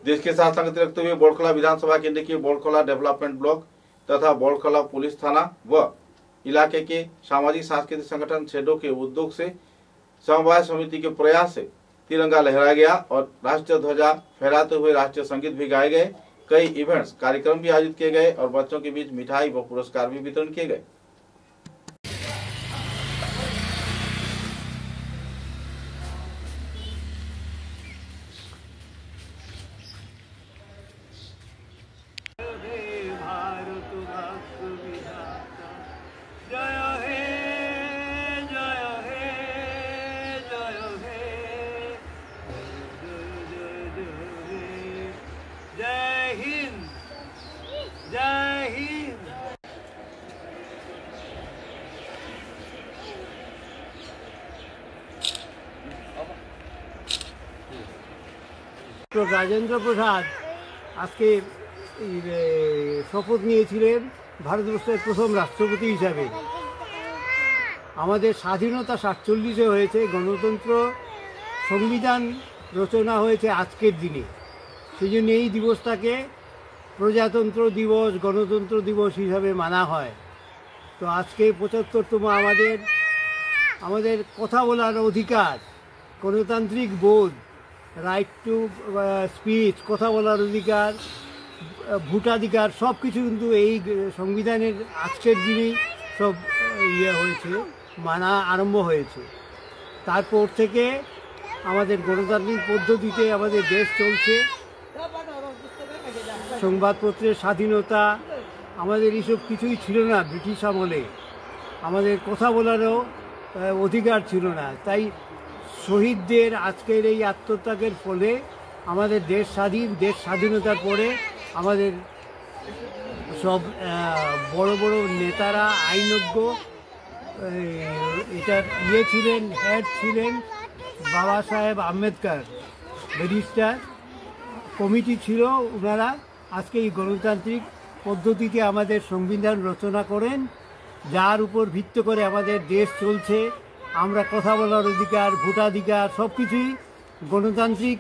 देश के साथ संगति रखते हुए बोड़खला विधानसभा केंद्र के बोड़खला डेवलपमेंट ब्लॉक तथा बोड़खला पुलिस थाना व इलाके के सामाजिक सांस्कृतिक संगठन शेडो के उद्योग से समवाय समिति के प्रयास से तिरंगा लहराया गया और राष्ट्रीय ध्वजा फहराते हुए राष्ट्रीय संगीत भी गाए गए। कई इवेंट्स कार्यक्रम भी आयोजित किए गए और बच्चों के बीच मिठाई व पुरस्कार भी वितरण किए गए। राजेंद्र प्रसाद आज के शपथ নিয়েছিলেন ভারতবর্ষের প্রথম রাষ্ট্রপতি হিসাবে। আমাদের স্বাধীনতা 47-এ হয়েছে, গণতন্ত্র সংবিধান রচনা হয়েছে আজকের দিনে। সেই জন্য এই দিবসটাকে প্রজাতন্ত্র দিবস, গণতন্ত্র দিবস হিসাবে মানা হয়। তো আজকে 75তম আমাদের কথা বলার অধিকার, গণতান্ত্রিক বোধ, রাইট টু স্পিচ, কথা বলার অধিকার, ভোটাধিকার সব কিছু কিন্তু এই সংবিধানের আজকের দিনেই সব হয়েছে, মানা আরম্ভ হয়েছে। তারপর থেকে আমাদের গণতান্ত্রিক পদ্ধতিতে আমাদের দেশ চলছে। সংবাদপত্রের স্বাধীনতা, আমাদের এইসব কিছুই ছিল না ব্রিটিশ আমলে। আমাদের কথা বলারও অধিকার ছিল না। তাই শহীদদের আজকের এই আত্মত্যাগের ফলে আমাদের দেশ স্বাধীন। দেশ স্বাধীনতার পরে আমাদের সব বড় বড় নেতারা, আইনজ্ঞ, এটার ছিলেন, হেড ছিলেন বাবা সাহেব আম্বেদকর, ব্যারিস্টার, কমিটি ছিল, ওনারা আজকে এই গণতান্ত্রিক পদ্ধতিতে আমাদের সংবিধান রচনা করেন, যার উপর ভিত্তি করে আমাদের দেশ চলছে। আমরা কথা বলার অধিকার, ভোটাধিকার সব কিছুই গণতান্ত্রিক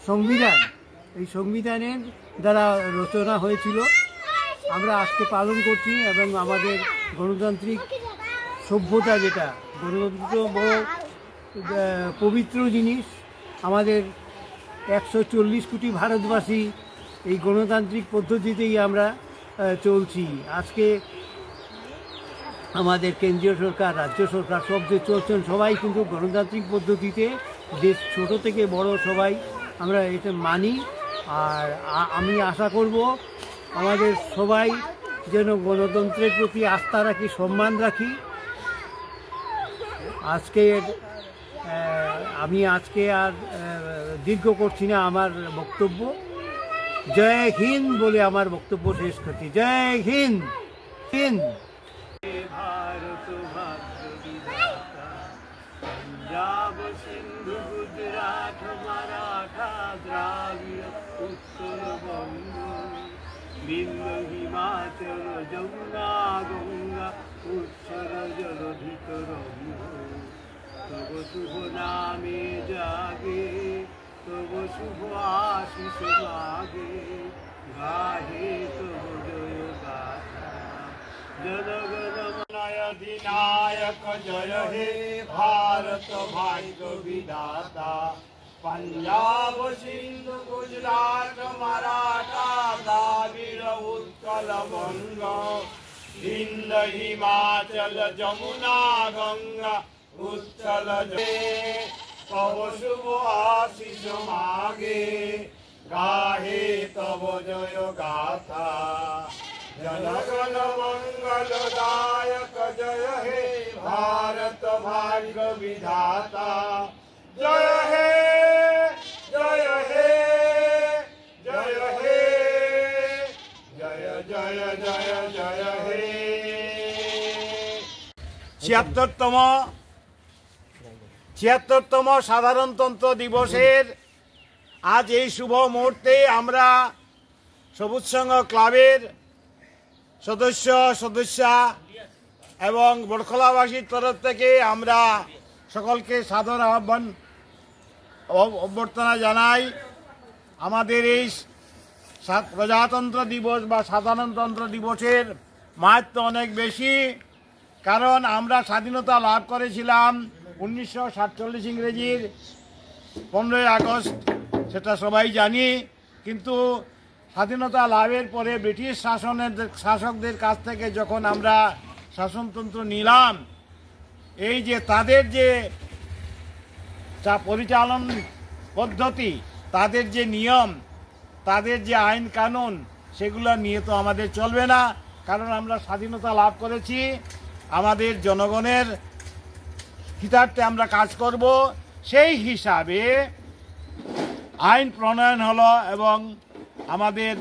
সংবিধান, এই সংবিধানের দ্বারা রচনা হয়েছিল। আমরা আজকে পালন করছি এবং আমাদের গণতান্ত্রিক সভ্যতা, যেটা গণতন্ত্র বড় পবিত্র জিনিস। আমাদের 140 কোটি ভারতবাসী এই গণতান্ত্রিক পদ্ধতিতেই আমরা চলছি। আজকে আমাদের কেন্দ্রীয় সরকার, রাজ্য সরকার সব যে চলছেন, সবাই কিন্তু গণতান্ত্রিক পদ্ধতিতে, দেশ ছোট থেকে বড় সবাই আমরা এটা মানি। আর আমি আশা করব আমাদের সবাই যেন গণতন্ত্রের প্রতি আস্থা রাখি, সম্মান রাখি। আমি আজকে আর দীর্ঘ করছি না আমার বক্তব্য। জয় হিন্দ বলে আমার বক্তব্য শেষ করছি। জয় হিন্দ। হিন্দ। भारत भाग्य विधाता, पंजाब सिंधु गुजरात मराठा द्राविड़ उत्तर बंग, विंध्य हिमाचल जमुना गंगा उत्सर जलधि तरंग। तब शुभ नामे जागे, तब शुभ आशीष मागे, गाहे तब जय गाथा। जनगणमनाधिनायक जय हे भारत भाग्य विधाता, पंजाब सिंधु गुजरात मराठा द्राविड़ उत्कल बंग, विंध्य हिमाचल जमुना गंगा उत्कल तब शुभ आशीष मागे, गाहे तब जय गाथा। जनगण मंगलदायक जय हे भारत भाग्य विधाता, जय हे जय हे जय हे जय जय जय जय हे। 76তম সাধারণতন্ত্র দিবসের আজ এই শুভ মুহূর্তে আমরা সবুজ সংঘ ক্লাবের সদস্যা এবং বড়খলাবাসীর তরফ থেকে আমরা সকলকে সাদর আহ্বান অভ্যর্থনা জানাই। আমাদের এই প্রজাতন্ত্র দিবস বা সাধারণতন্ত্র দিবসের মাহাত্ম অনেক বেশি, কারণ আমরা স্বাধীনতা লাভ করেছিলাম 1947 ইংরেজির 15ই আগস্ট, সেটা সবাই জানি। কিন্তু স্বাধীনতা লাভের পরে ব্রিটিশ শাসকদের কাছ থেকে যখন আমরা শাসনতন্ত্র নিলাম, এই যে তাদের যে পরিচালন পদ্ধতি, তাদের যে নিয়ম, তাদের যে আইন কানুন, সেগুলো নিয়ে তো আমাদের চলবে না। কারণ আমরা স্বাধীনতা লাভ করেছি, আমাদের জনগণের হিতার্থে আমরা কাজ করব। সেই হিসাবে আইন প্রণয়ন হলো এবং আমাদের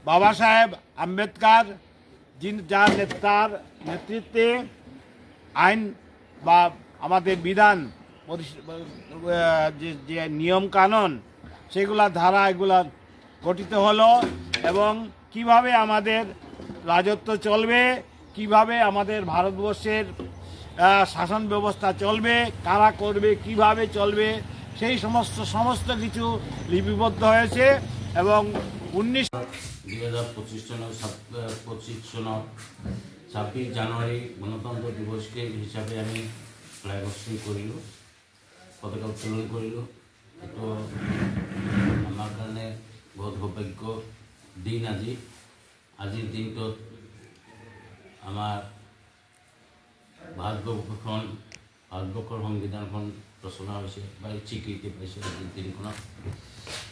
বাবা সাহেব আম্বেদকর যার নেতৃত্বে আইন বা আমাদের বিধান যে নিয়ম কানুন, সেগুলা ধারা এগুলা গঠিত হলো এবং কিভাবে আমাদের রাজত্ব চলবে, কিভাবে আমাদের ভারতবর্ষের শাসন ব্যবস্থা চলবে, কারা করবে, কিভাবে চলবে, সেই সমস্ত কিছু লিপিবদ্ধ হয়েছে। এবং 2025 সনৰ 26 জানুৱাৰী গণতন্ত্ৰ দিৱসকে হিচাপে আমি ফ্লাগ হোষ্টিং কৰিলোঁ, পতাকা উত্তোলন কৰিলোঁ। এইটো আমাৰ কাৰণে বহুত সৌভাগ্য দিন। আজিৰ দিনটোত আমাৰ ভাৰতবৰ্ষৰ সংবিধানখন ৰচনা হৈছে বা স্বীকৃতি পাইছে। আজিৰ দিনখনত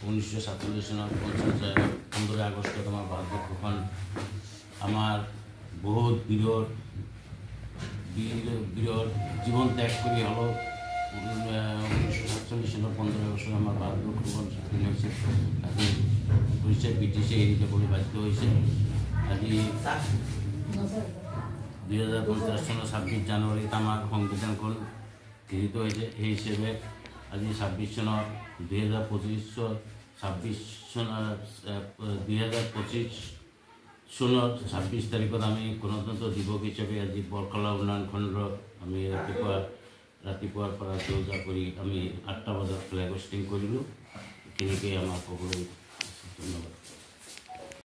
1947 চনৰ 15 আগষ্টত আমাৰ ভাৰতবৰ্ষখন আমাৰ বহুত বীৰৰ জীৱন ত্যাগ কৰি হ'লেও 1947 চনৰ 15 আগষ্টত আমাৰ ভাৰতবৰ্ষখন স্বাধীন হৈছে। আজি ব্ৰিটিছে এৰি যাবলৈ বাধ্য হৈছে। আজি 2050 চনৰ 26 জানুৱাৰীত আমাৰ সংবিধানখন গৃহীত হৈছে। সেই হিচাপে আজি 26 চনৰ 2025 চনৰ 26 তাৰিখত আমি গণতন্ত্ৰ দিৱস হিচাপে আজি বৰকলা উন্নয়ন খণ্ড আমি ৰাতিপুৱাৰ পৰা যোজা কৰি আমি 8টা বজাত ফ্লেগ হোষ্টিং কৰিলোঁ। এইখিনিকে আমাৰ ক'বলৈ ধন্যবাদ।